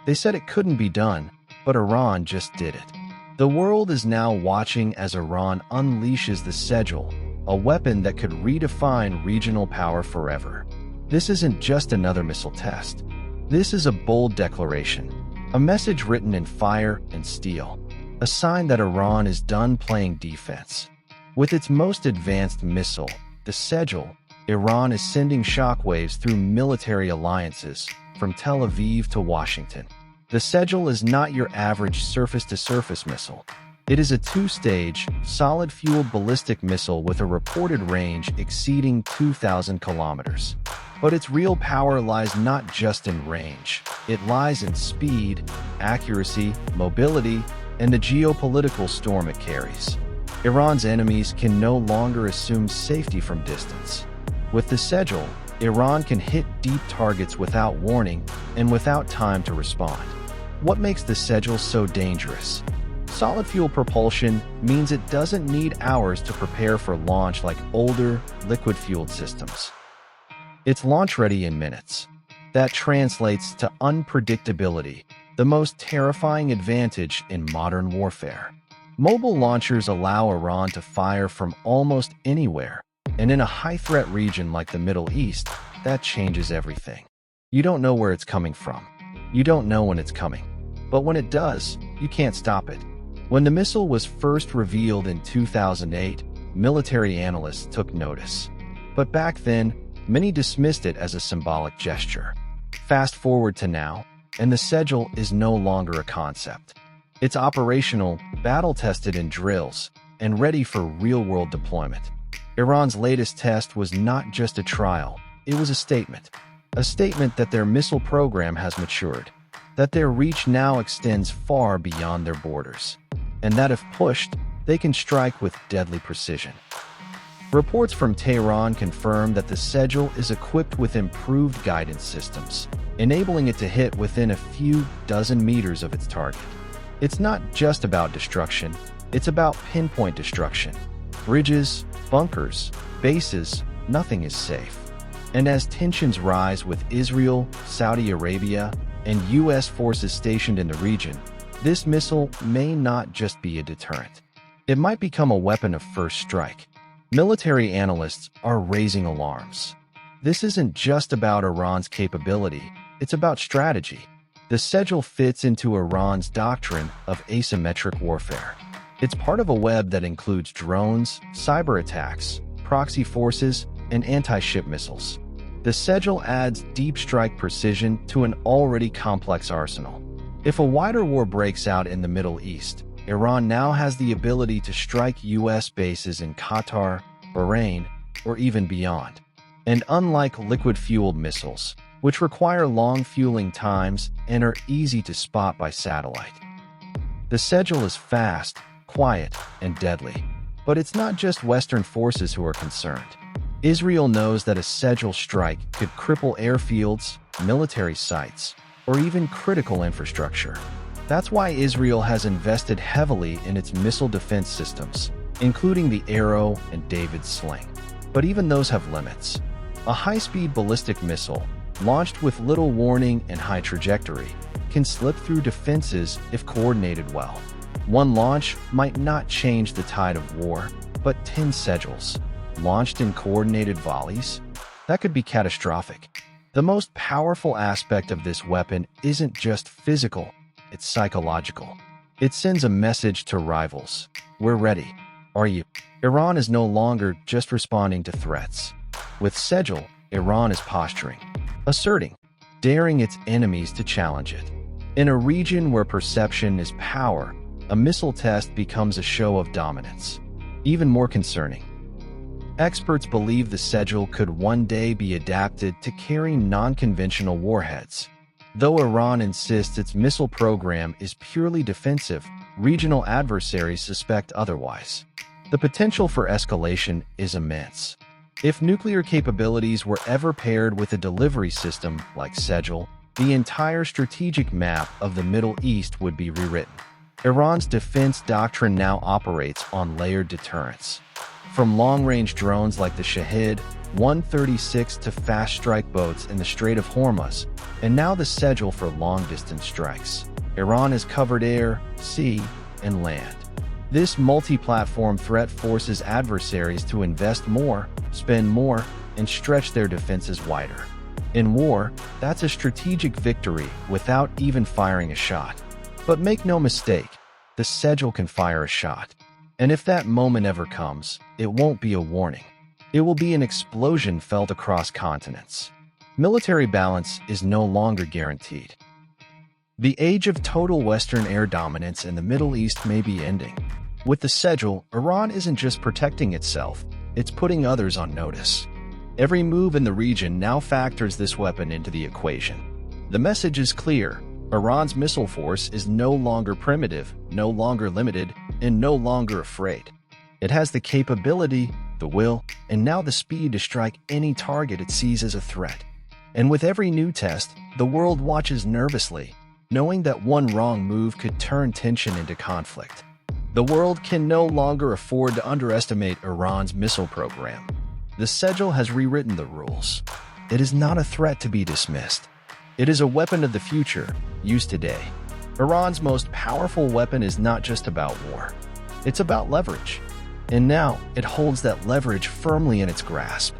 They said it couldn't be done, but Iran just did it. The world is now watching as Iran unleashes the Sejjil, a weapon that could redefine regional power forever. This isn't just another missile test. This is a bold declaration, a message written in fire and steel, a sign that Iran is done playing defense. With its most advanced missile, the Sejjil, Iran is sending shockwaves through military alliances, from Tel Aviv to Washington. The Sejjil is not your average surface-to-surface missile. It is a two-stage, solid-fueled ballistic missile with a reported range exceeding 2,000 kilometers. But its real power lies not just in range. It lies in speed, accuracy, mobility, and the geopolitical storm it carries. Iran's enemies can no longer assume safety from distance. With the Sejjil, Iran can hit deep targets without warning and without time to respond. What makes the Sejjil so dangerous? Solid fuel propulsion means it doesn't need hours to prepare for launch like older, liquid-fueled systems. It's launch-ready in minutes. That translates to unpredictability, the most terrifying advantage in modern warfare. Mobile launchers allow Iran to fire from almost anywhere, and in a high-threat region like the Middle East, that changes everything. You don't know where it's coming from. You don't know when it's coming. But when it does, you can't stop it. When the missile was first revealed in 2008, military analysts took notice. But back then, many dismissed it as a symbolic gesture. Fast forward to now, and the Sejjil is no longer a concept. It's operational, battle-tested in drills, and ready for real-world deployment. Iran's latest test was not just a trial, it was a statement. A statement that their missile program has matured, that their reach now extends far beyond their borders, and that if pushed, they can strike with deadly precision. Reports from Tehran confirm that the Sejjil is equipped with improved guidance systems, enabling it to hit within a few dozen meters of its target. It's not just about destruction, it's about pinpoint destruction. Bridges, bunkers, bases, nothing is safe. And as tensions rise with Israel, Saudi Arabia, and U.S. forces stationed in the region, this missile may not just be a deterrent. It might become a weapon of first strike. Military analysts are raising alarms. This isn't just about Iran's capability, it's about strategy. The Sejjil fits into Iran's doctrine of asymmetric warfare. It's part of a web that includes drones, cyber attacks, proxy forces, and anti-ship missiles. The Sejjil adds deep strike precision to an already complex arsenal. If a wider war breaks out in the Middle East, Iran now has the ability to strike U.S. bases in Qatar, Bahrain, or even beyond. And unlike liquid-fueled missiles, which require long fueling times and are easy to spot by satellite, the Sejjil is fast, quiet, and deadly. But it's not just Western forces who are concerned. Israel knows that a Sejjil strike could cripple airfields, military sites, or even critical infrastructure. That's why Israel has invested heavily in its missile defense systems, including the Arrow and David's sling. But even those have limits. A high-speed ballistic missile, launched with little warning and high trajectory, can slip through defenses if coordinated well. One launch might not change the tide of war, but 10 Sejjils, launched in coordinated volleys, that could be catastrophic. The most powerful aspect of this weapon isn't just physical, it's psychological. It sends a message to rivals. We're ready. Are you? Iran is no longer just responding to threats. With Sejjil, Iran is posturing, asserting, daring its enemies to challenge it. In a region where perception is power, a missile test becomes a show of dominance. Even more concerning, experts believe the Sejjil could one day be adapted to carry non-conventional warheads. Though Iran insists its missile program is purely defensive, regional adversaries suspect otherwise. The potential for escalation is immense. If nuclear capabilities were ever paired with a delivery system like Sejjil, the entire strategic map of the Middle East would be rewritten. Iran's defense doctrine now operates on layered deterrence. From long-range drones like the Sejjil 136 to fast strike boats in the Strait of Hormuz, and now the Sejjil for long-distance strikes. Iran has covered air, sea, and land. This multi-platform threat forces adversaries to invest more, spend more, and stretch their defenses wider. In war, that's a strategic victory without even firing a shot. But make no mistake, the Sejjil can fire a shot. And if that moment ever comes, it won't be a warning. It will be an explosion felt across continents. Military balance is no longer guaranteed. The age of total Western air dominance in the Middle East may be ending. With the Sejjil, Iran isn't just protecting itself, it's putting others on notice. Every move in the region now factors this weapon into the equation. The message is clear. Iran's missile force is no longer primitive, no longer limited, and no longer afraid. It has the capability, the will, and now the speed to strike any target it sees as a threat. And with every new test, the world watches nervously, knowing that one wrong move could turn tension into conflict. The world can no longer afford to underestimate Iran's missile program. The Sejjil has rewritten the rules. It is not a threat to be dismissed. It is a weapon of the future, used today. Iran's most powerful weapon is not just about war. It's about leverage. And now, it holds that leverage firmly in its grasp.